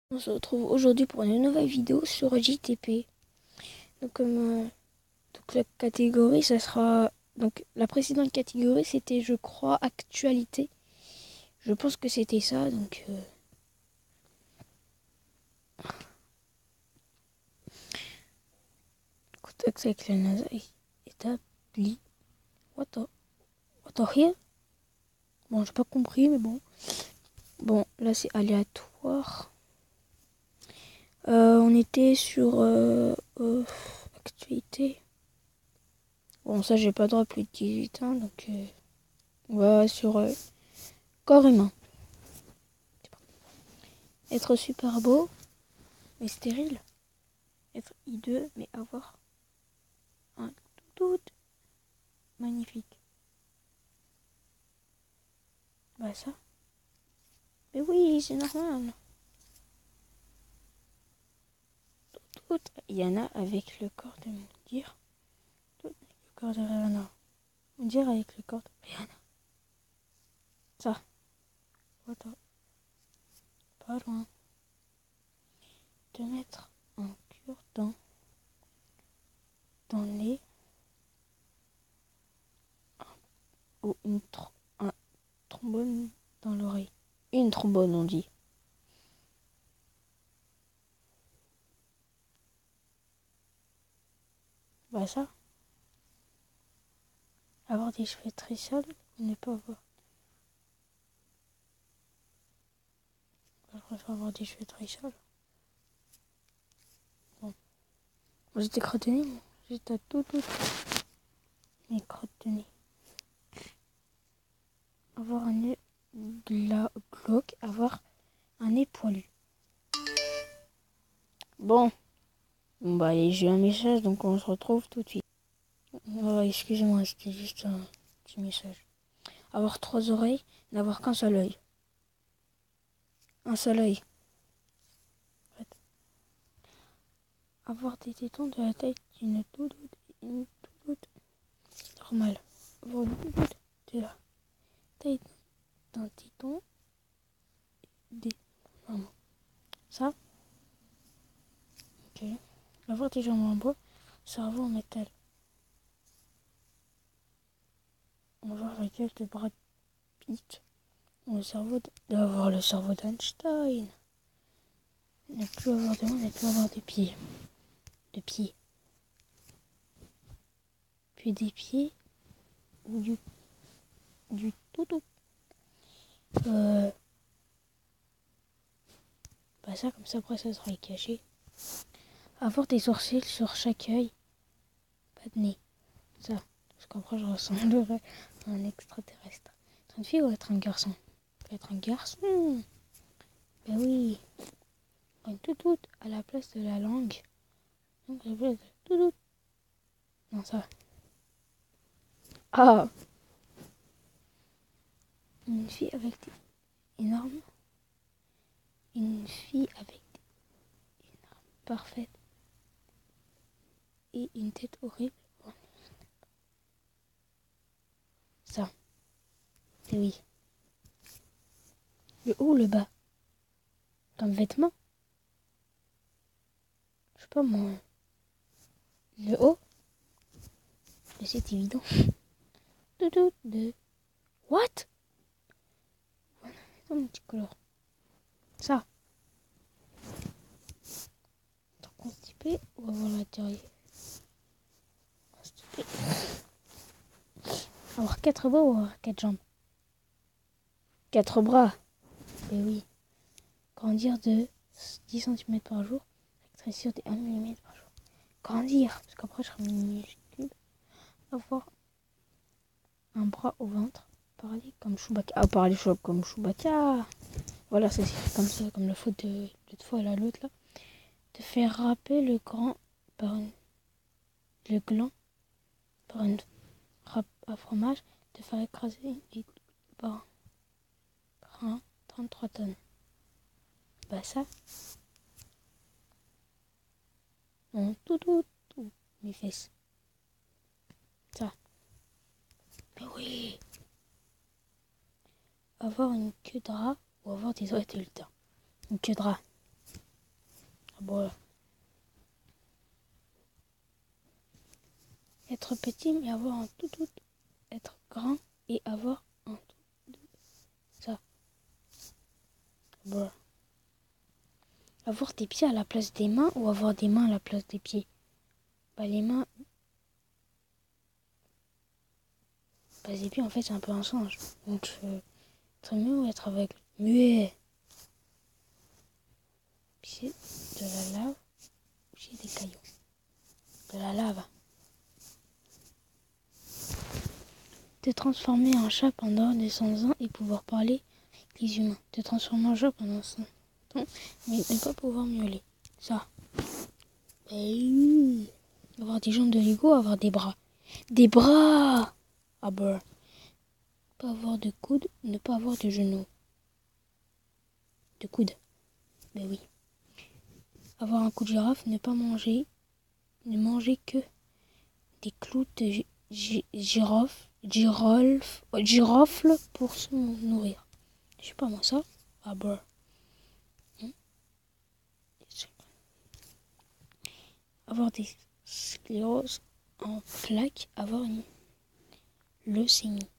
On se retrouve aujourd'hui pour une nouvelle vidéo sur JTP. Donc, la catégorie, ça sera... Donc la précédente catégorie, c'était, je crois, actualité. Je pense que c'était ça, donc... Contacts avec la NASA établi. What the hell? Bon, j'ai pas compris, mais bon. Bon, là, c'est aléatoire. On était sur... actualité. Bon, ça, j'ai pas le droit à plus de 18 ans, donc... on va sur corps humain. Être super beau, mais stérile. Être hideux, mais avoir un tout magnifique. Bah ça. Mais oui, c'est normal. Tout. Il y en a avec le corps de Moundir. Tout avec le corps de Rihanna. Moundir avec le corps de Rihanna. Ça. Attends. Pas loin. De mettre un cure-dent dans les... ou un trombone dans l'oreille. Une trombone, on dit. Bah ça. Avoir des cheveux très sales ou ne pas avoir. Je préfère avoir des cheveux très sales. Bon. Moi j'étais crotte de nez, j'étais à tout. Mes crottes de nez. Avoir un nez glauque, avoir un nez poilu. Bon, bah j'ai eu un message, donc on se retrouve tout de suite. Oh, excusez-moi, c'était juste un petit message. Avoir 3 oreilles, n'avoir qu'un seul œil. Un seul œil. En fait. Avoir des tétons de la taille d'une toudoute normale. Avoir une toudoute de la taille d'un téton des mamans. Ça, ok. Avoir des jambes en bois, cerveau en métal. Avoir la gueule de Brad Pitt. D'avoir le cerveau d'Einstein. Ne plus avoir de mains, ne plus avoir de pieds. De pieds. Puis des pieds ou du toutou. Bah ça, comme ça, après, ça sera caché. Avoir des sourcils sur chaque œil. Pas de nez. Ça. Parce qu'après, je ressemblerais à un extraterrestre. Être une fille ou être un garçon? Être un garçon. Bah oui. Une toutoute à la place de la langue. Donc, à la place de toutoute. Non, ça. Ah. Une fille avec des énormes. Une fille avec des énormes parfaites. Et une tête horrible. Ça. C'est oui. Le haut ou le bas? Comme vêtement? Je sais pas moi. Le haut? C'est évident. De. What? C'est un petit color. Ça. Être constipé ou avoir la diarrhée? Constipé. Avoir 4 bras ou avoir 4 jambes? 4 bras. Eh oui. Grandir de 10 cm par jour. Rétrécir de 1 mm par jour. Grandir. Parce qu'après je serai minuscule. Avoir un bras au ventre. Parler comme Chewbacca. Ah, parler comme Chewbacca. Voilà, c'est comme ça, comme le foot de l'autre fois à l'autre là. De faire râper le gland par une râpe à fromage. De faire écraser et par un 33 tonnes. Bah ça. Tout. Mes fesses. Ça. Mais oui. Avoir une queue de rat ou avoir des adultes. Une queue de rat. Bon. Être petit mais avoir un tout. Être grand et avoir un tout. Ça. Bon. Avoir des pieds à la place des mains ou avoir des mains à la place des pieds. Les mains. Les pieds en fait c'est un peu un singe. Donc être mieux ou être aveugle. Muet. Pied de la lave. Pied des cailloux. De la lave. Te transformer en chat pendant 200 ans et pouvoir parler avec les humains. Te transformer en chat pendant 100 ans mais ne pas pouvoir miauler. Ça. Avoir des jambes de Lego, avoir des bras. Des bras. Ah bah. Pas avoir de coude, ne pas avoir de genoux. De coude. Ben oui. Avoir un coup de girafe, ne pas manger. Ne manger que des clous de girofle pour se nourrir. Je sais pas moi ça. Ah bah. Avoir des scléroses en plaques, avoir une leucémie.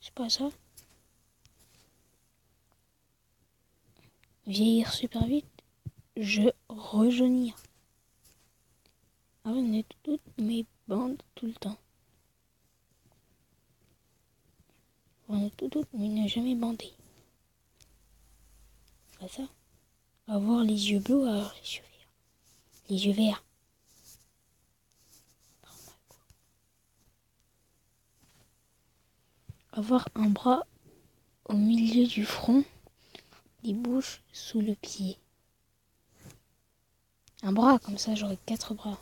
C'est pas ça. Vieillir super vite, rejaunir. Avoir toutes mes bandes tout le temps. Avoir toutes mais ne jamais bander. C'est pas ça. Avoir les yeux bleus, avoir les yeux verts. Les yeux verts. Avoir un bras au milieu du front, des bouches sous le pied. Un bras, comme ça j'aurais 4 bras.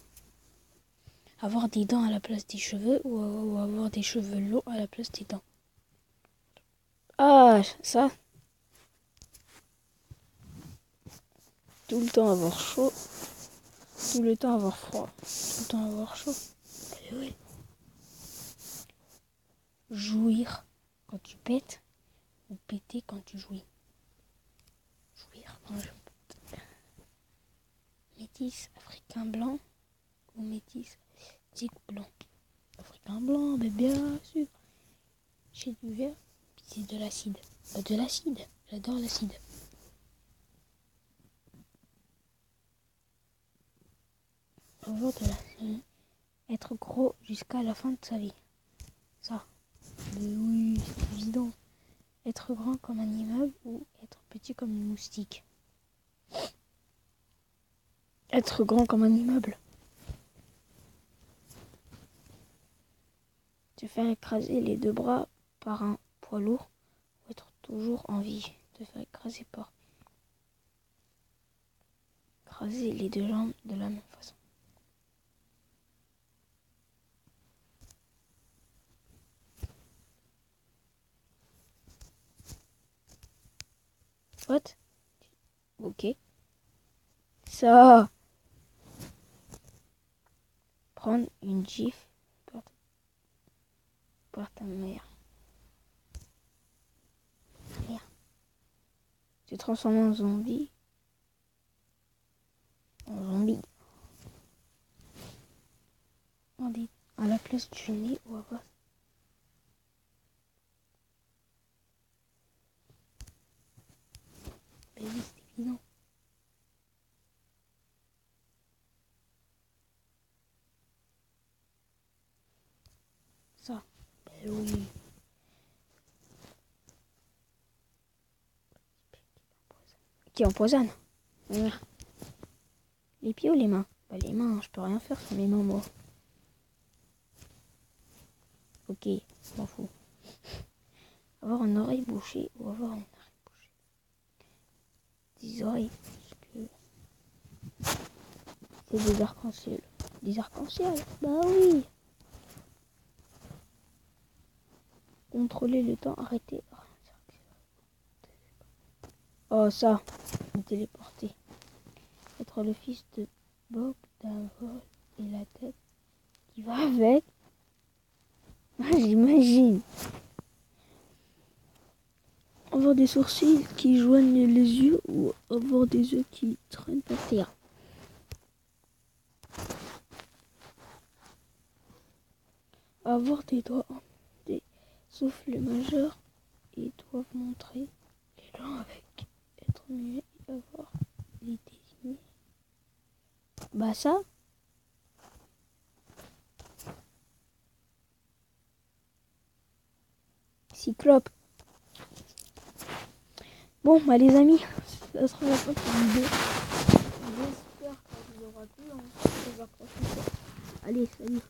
Avoir des dents à la place des cheveux ou avoir des cheveux longs à la place des dents. Ah, ça. Tout le temps avoir chaud. Tout le temps avoir froid. Tout le temps avoir chaud. Oui. Jouir quand tu pètes ou péter quand tu jouis. Jouir quand je pète. Métis africain blanc ou métis asiatique blanc. Africain blanc, mais bien sûr. J'ai du vert, c'est de l'acide. De l'acide, j'adore l'acide. Avoir de l'acide. Être gros jusqu'à la fin de sa vie. Ça. Mais oui, c'est évident. Être grand comme un immeuble ou être petit comme une moustique. Être grand comme un immeuble. Te faire écraser les 2 bras par un poids lourd ou être toujours en vie. Te faire écraser par écraser les 2 jambes de la même façon. What? Ok. Ça. Prendre une gifle par ta mère. Se transformer en zombie. On dit à la place du nez ou avoir. Ben oui, c'est évident. Ça. Ben oui. Qui empoisonne. Les pieds ou les mains? Bah les mains, je peux rien faire sur mes mains moi. Ok, je m'en fous. Avoir une oreille bouchée ou avoir une oreille bouchée. Des oreilles, parce que c'est des arcs-en-ciel. Des arcs-en-ciel? Bah oui. Contrôler le temps, arrêter. Oh ça, me téléporter. Être le fils de Bob d'un vol et la tête qui va avec. J'imagine. Avoir des sourcils qui joignent les yeux ou avoir des yeux qui traînent par terre. avoir des doigts, des souffles majeurs et doivent montrer les gens avec être muet et avoir les désigner. Bah ça. Cyclope. Bon, bah les amis, ça sera la fin de cette vidéo. J'espère que ça vous aura plu. Allez, salut.